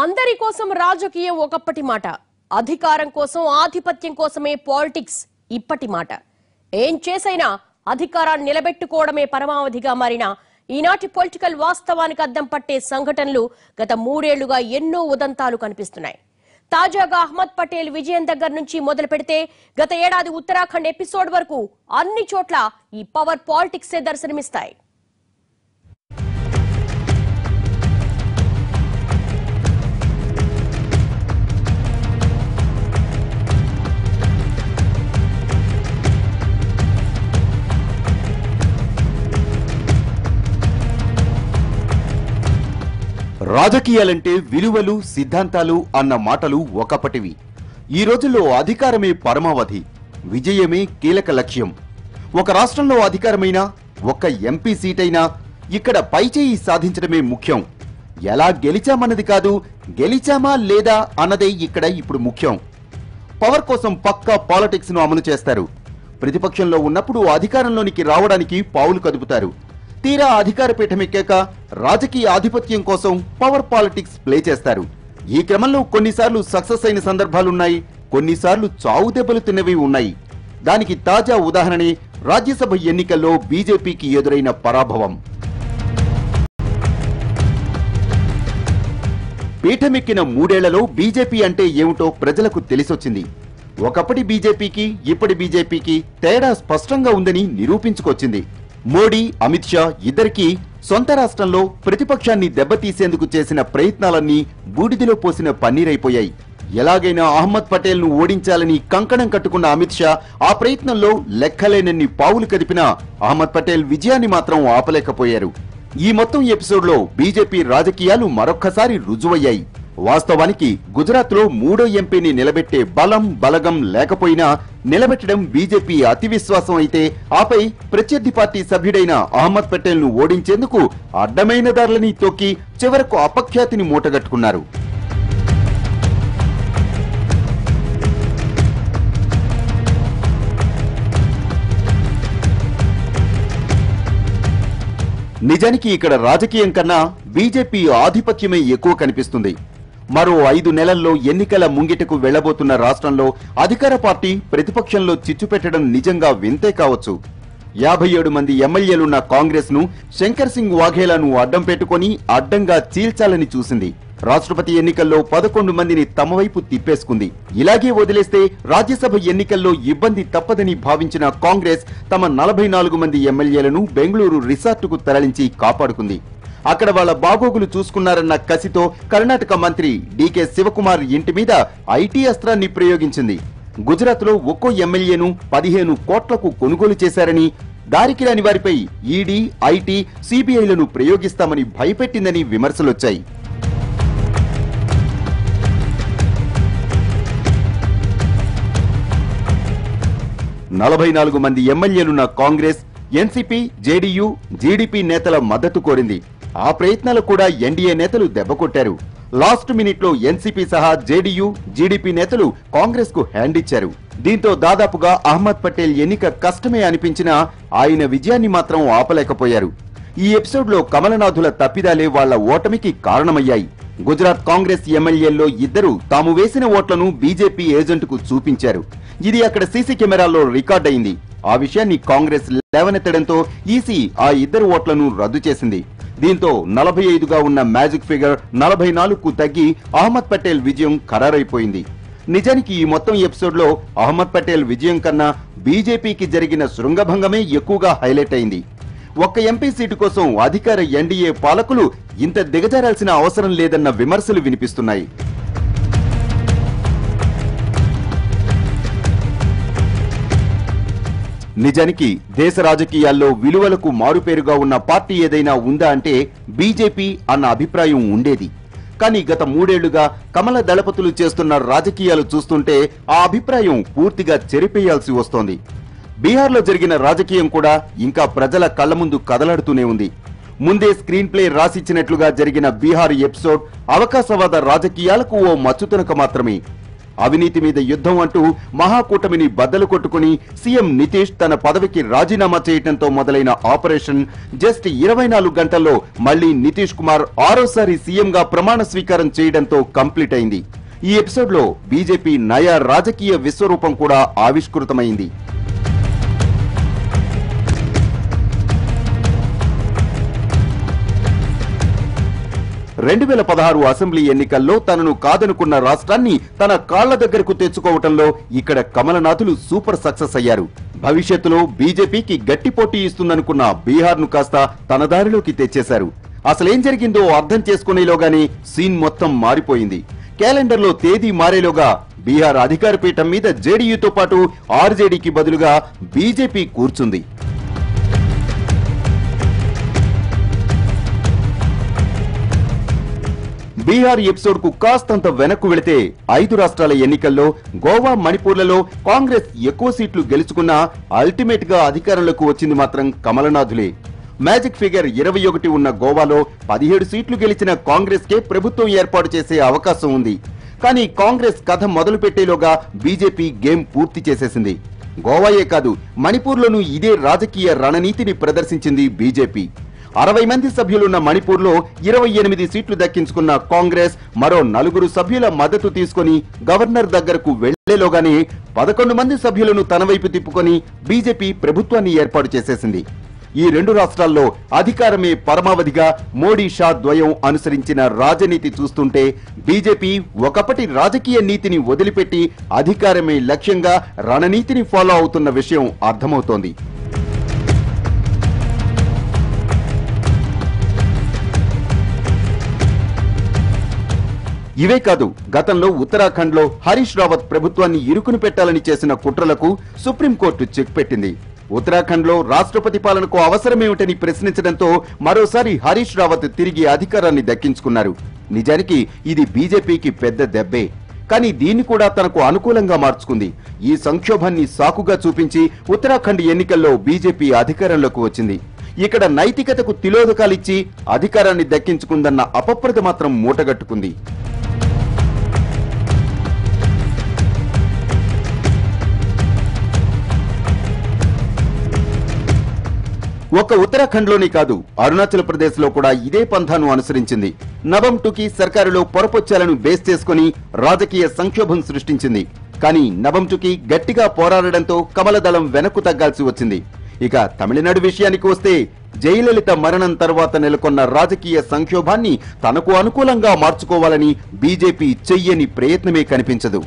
అందరి కోసం రాజకీయం ఒకప్పటి మాట, అధికారం కోసం ఆధిపత్యం కోసమే పాలిటిక్స్ ఇప్పటి మాట. ఏం చేసైనా అధికారాన్ని నిలబెట్టుకోవడమే పరమావధిగా మారిన ఈనాటి పొలిటికల్ వాస్తవానికి అద్దం పట్టే సంఘటనలు గత 3 ఏళ్లుగా ఎన్నో ఉదంతాలు కనిపిస్తున్నాయి. తాజాగా అహ్మద్ పటేల్ విజయం దగ్గర నుంచి మొదలు పెడితే గత ఏడాది ఉత్తరాఖండ్ ఎపిసోడ్ వరకు అన్ని చోట్ల ఈ పవర్ పాలిటిక్సే దర్శనమిస్తాయి. రాజకీయాలంటే విలువలు సిద్ధాంతాలు అన్న మాటలు ఒకప్పటివి. ఈ రోజుల్లో అధికారమే పరమావధి, విజయమే కీలక లక్ష్యం. ఒక రాష్ట్రంలో అధికారమైనా, ఒక్క ఎంపీ సీటైనా ఇక్కడ పైచేయి సాధించడమే ముఖ్యం. ఎలా గెలిచామన్నది కాదు, గెలిచామా లేదా అన్నదే ఇక్కడ ఇప్పుడు ముఖ్యం. పవర్ కోసం పక్కా పాలిటిక్స్ ను అమలు చేస్తారు. ప్రతిపక్షంలో ఉన్నప్పుడు అధికారంలోనికి రావడానికి పావులు కదుపుతారు. తీరా అధికార పీఠమెక్కాక రాజకీయ ఆధిపత్యం కోసం పవర్ పాలిటిక్స్ ప్లే చేస్తారు. ఈ క్రమంలో కొన్నిసార్లు సక్సెస్ అయిన సందర్భాలున్నాయి, కొన్నిసార్లు చావు దెబ్బలు తిన్నవి ఉన్నాయి. దానికి తాజా ఉదాహరణే రాజ్యసభ ఎన్నికల్లో బీజేపీకి ఎదురైన పరాభవం. పీఠమెక్కిన 3 ఏళ్లలో బీజేపీ అంటే ఏమిటో ప్రజలకు తెలిసొచ్చింది. ఒకప్పటి బీజేపీకి ఇప్పటి బీజేపీకి తేడా స్పష్టంగా ఉందని నిరూపించుకొచ్చింది. మోడీ, అమిత్ షా ఇద్దరికీ సొంత రాష్ట్రంలో ప్రతిపక్షాన్ని దెబ్బతీసేందుకు చేసిన ప్రయత్నాలన్నీ బూడిదలో పోసిన పన్నీరైపోయాయి. ఎలాగైనా అహ్మద్ పటేల్ ను ఓడించాలని కంకణం కట్టుకున్న అమిత్ షా ఆ ప్రయత్నంలో లెక్కలేనన్ని పావులు కదిపినా అహ్మద్ పటేల్ విజయాన్ని మాత్రం ఆపలేకపోయారు. ఈ మొత్తం ఎపిసోడ్ లో బీజేపీ రాజకీయాలు మరొక్కసారి రుజువయ్యాయి. వాస్తవానికి గుజరాత్ లో 3వ ఎంపీని నిలబెట్టే బలం బలగం లేకపోయినా నిలబెట్టడం బీజేపీ అతి విశ్వాసం అయితే, ఆపై ప్రత్యర్థి పార్టీ సభ్యుడైన అహ్మద్ పటేల్ ను ఓడించేందుకు అడ్డమైన దారులని తొక్కి చివరకు అపఖ్యాతిని మూటగట్టుకున్నారు. నిజానికి ఇక్కడ రాజకీయం కన్నా బీజేపీ ఆధిపత్యమే ఎక్కువ కనిపిస్తుంది. మరో 5 నెలల్లో ఎన్నికల ముంగిటకు వెళ్లబోతున్న రాష్ట్రంలో అధికార పార్టీ ప్రతిపక్షంలో చిచ్చు పెట్టడం నిజంగా వింతే కావచ్చు. 57 మంది ఎమ్మెల్యేలున్న కాంగ్రెస్ ను శంకర్ సింగ్ వాఘేలాను అడ్డం పెట్టుకుని అడ్డంగా చీల్చాలని చూసింది. రాష్ట్రపతి ఎన్నికల్లో 11 మందిని తమ వైపు తిప్పేసుకుంది. ఇలాగే వదిలేస్తే రాజ్యసభ ఎన్నికల్లో ఇబ్బంది తప్పదని భావించిన కాంగ్రెస్ తమ 44 మంది ఎమ్మెల్యేలను బెంగళూరు రిసార్టుకు తరలించి కాపాడుకుంది. అక్కడ వాళ్ళ బాగోగులు చూసుకున్నారన్న కసితో కర్ణాటక మంత్రి డీకే శివకుమార్ ఇంటి మీద ఐటీ అస్త్రాన్ని ప్రయోగించింది. గుజరాత్ లో ఒక్కో ఎమ్మెల్యేను 15 కోట్లకు కొనుగోలు చేశారని, దారికి రాని వారిపై ఈడీ, ఐటీ, సిబిఐలను ప్రయోగిస్తామని భయపెట్టిందని విమర్శలొచ్చాయి. నలభై 44 మంది ఎమ్మెల్యేలున్న కాంగ్రెస్ ఎన్సీపీ, జేడీయూ, జీడీపీ నేతల మద్దతు కోరింది. ఆ ప్రయత్నాలు కూడా ఎన్డీఏ నేతలు దెబ్బకొట్టారు. లాస్ట్ మినిట్ లో ఎన్సీపీ సహా జేడీయూ, జీడీపీ నేతలు కాంగ్రెస్ కు హ్యాండ్ ఇచ్చారు. దీంతో దాదాపుగా అహ్మద్ పటేల్ ఎన్నిక కష్టమే అనిపించినా ఆయన విజయాన్ని మాత్రం ఆపలేకపోయారు. ఈ ఎపిసోడ్ లో కమలనాథుల తప్పిదాలే వాళ్ల ఓటమికి కారణమయ్యాయి. గుజరాత్ కాంగ్రెస్ ఎమ్మెల్యేల్లో 2 తాము వేసిన ఓట్లను బీజేపీ ఏజెంట్ కు చూపించారు. ఇది అక్కడ సీసీ కెమెరాల్లో రికార్డ్ అయింది. ఆ విషయాన్ని కాంగ్రెస్ లేవనెత్తడంతో ఈసీ ఆ 2 ఓట్లను రద్దు చేసింది. దీంతో 45గా ఉన్న మ్యాజిక్ ఫిగర్ 44కు తగ్గి అహ్మద్ పటేల్ విజయం ఖరారైపోయింది. నిజానికి ఈ మొత్తం ఎపిసోడ్ లో అహ్మద్ పటేల్ విజయం కన్నా బీజేపీకి జరిగిన శృంగభంగమే ఎక్కువగా హైలైట్ అయింది. ఒక్క ఎంపీ సీటు కోసం అధికార ఎన్డీఏ పాలకులు ఇంత దిగజారాల్సిన అవసరం లేదన్న విమర్శలు వినిపిస్తున్నాయి. నిజానికి దేశ రాజకీయాల్లో విలువలకు మారుపేరుగా ఉన్న పార్టీ ఏదైనా ఉందా అంటే బీజేపీ అన్న అభిప్రాయం ఉండేది. కానీ గత 3 ఏళ్లుగా కమల దళపతులు చేస్తున్న రాజకీయాలు చూస్తుంటే ఆ అభిప్రాయం పూర్తిగా చెరిపేయాల్సి వస్తోంది. బీహార్లో జరిగిన రాజకీయం కూడా ఇంకా ప్రజల కళ్ల ముందు కదలాడుతూనే ఉంది. ముందే స్క్రీన్ ప్లే రాసిచ్చినట్లుగా జరిగిన బీహార్ ఎపిసోడ్ అవకాశవాద రాజకీయాలకు ఓ మచ్చుతునక మాత్రమే. అవినీతి మీద యుద్ధం అంటూ మహాకూటమిని బద్దలు కొట్టుకుని సీఎం నితీష్ తన పదవికి రాజీనామా చేయడంతో మొదలైన ఆపరేషన్ జస్ట్ 24 గంటల్లో మళ్లీ నితీష్ కుమార్ ఆరోసారి సీఎంగా ప్రమాణ స్వీకారం చేయడంతో కంప్లీట్ అయింది. ఈ ఎపిసోడ్ లో బీజేపీ నయా రాజకీయ విశ్వరూపం కూడా ఆవిష్కృతమైంది. 2016 అసెంబ్లీ ఎన్నికల్లో తనను కాదనుకున్న రాష్ట్రాన్ని తన కాళ్ల దగ్గరకు తెచ్చుకోవటంలో ఇక్కడ కమలనాథులు సూపర్ సక్సెస్ అయ్యారు. భవిష్యత్తులో బీజేపీకి గట్టి పోటీ ఇస్తుందనుకున్న బీహార్ ను కాస్త తన దారిలోకి తెచ్చేశారు. అసలేం జరిగిందో అర్థం చేసుకునేలోగానే సీన్ మొత్తం మారిపోయింది. క్యాలెండర్లో తేదీ మారేలోగా బీహార్ అధికార పీఠం మీద జేడీయూతో పాటు ఆర్జేడీకి బదులుగా బీజేపీ కూర్చుంది. బీహార్ ఎపిసోడ్ కు కాస్తంత వెనక్కు వెళితే 5 రాష్ట్రాల ఎన్నికల్లో గోవా, మణిపూర్లలో కాంగ్రెస్ ఎక్కువ సీట్లు గెలుచుకున్నా అల్టిమేట్ గా అధికారంలోకి వచ్చింది మాత్రం కమలనాథులే. మ్యాజిక్ ఫిగర్ 21 ఉన్న గోవాలో 17 సీట్లు గెలిచిన కాంగ్రెస్ కే ప్రభుత్వం ఏర్పాటు చేసే అవకాశం ఉంది. కానీ కాంగ్రెస్ కథ మొదలు పెట్టేలోగా బీజేపీ గేమ్ పూర్తి చేసేసింది. గోవాయే కాదు, మణిపూర్లోనూ ఇదే రాజకీయ రణనీతిని ప్రదర్శించింది బీజేపీ. 60 మంది సభ్యులున్న మణిపూర్లో 28 సీట్లు దక్కించుకున్న కాంగ్రెస్ మరో 4 సభ్యుల మద్దతు తీసుకుని గవర్నర్ దగ్గరకు వెళ్లేలోగానే 11 మంది సభ్యులను తన వైపు తిప్పుకొని బీజేపీ ప్రభుత్వాన్ని ఏర్పాటు చేసేసింది. ఈ 2 రాష్ట్రాల్లో అధికారమే పరమావధిగా మోడీ షా ద్వయం అనుసరించిన రాజనీతి చూస్తుంటే బీజేపీ ఒకప్పటి రాజకీయ నీతిని వదిలిపెట్టి అధికారమే లక్ష్యంగా రణనీతిని ఫాలో అవుతున్న విషయం అర్థమవుతోంది. ఇవే కాదు, గతంలో ఉత్తరాఖండ్ లో హరీష్ రావత్ ప్రభుత్వాన్ని ఇరుకును పెట్టాలని చేసిన కుట్రలకు సుప్రీంకోర్టు చెక్ పెట్టింది. ఉత్తరాఖండ్ లో రాష్ట్రపతి పాలనకు అవసరమేమిటని ప్రశ్నించడంతో మరోసారి హరీష్ రావత్ తిరిగి అధికారాన్ని దక్కించుకున్నారు. నిజానికి ఇది బీజేపీకి పెద్ద దెబ్బే. కానీ దీన్ని కూడా తనకు అనుకూలంగా మార్చుకుంది. ఈ సంక్షోభాన్ని సాకుగా చూపించి ఉత్తరాఖండ్ ఎన్నికల్లో బీజేపీ అధికారంలోకి వచ్చింది. ఇక్కడ నైతికతకు తిలోదకాలిచ్చి అధికారాన్ని దక్కించుకుందన్న అపప్రద మాత్రం మూటగట్టుకుంది. ఒక్క ఉత్తరాఖండ్ లోనే కాదు, అరుణాచల్ ప్రదేశ్ లో కూడా ఇదే పంథాను అనుసరించింది. నవం టుకి సర్కారులో పొరపొచ్చాలను బేస్ చేసుకుని రాజకీయ సంక్షోభం సృష్టించింది. కానీ నవం టుకి గట్టిగా పోరాడడంతో కమలదళం వెనక్కు తగ్గాల్సి వచ్చింది. ఇక తమిళనాడు విషయానికి వస్తే జయలలిత మరణం తర్వాత నెలకొన్న రాజకీయ సంక్షోభాన్ని తనకు అనుకూలంగా మార్చుకోవాలని బీజేపీ చెయ్యని ప్రయత్నమే కనిపించదు.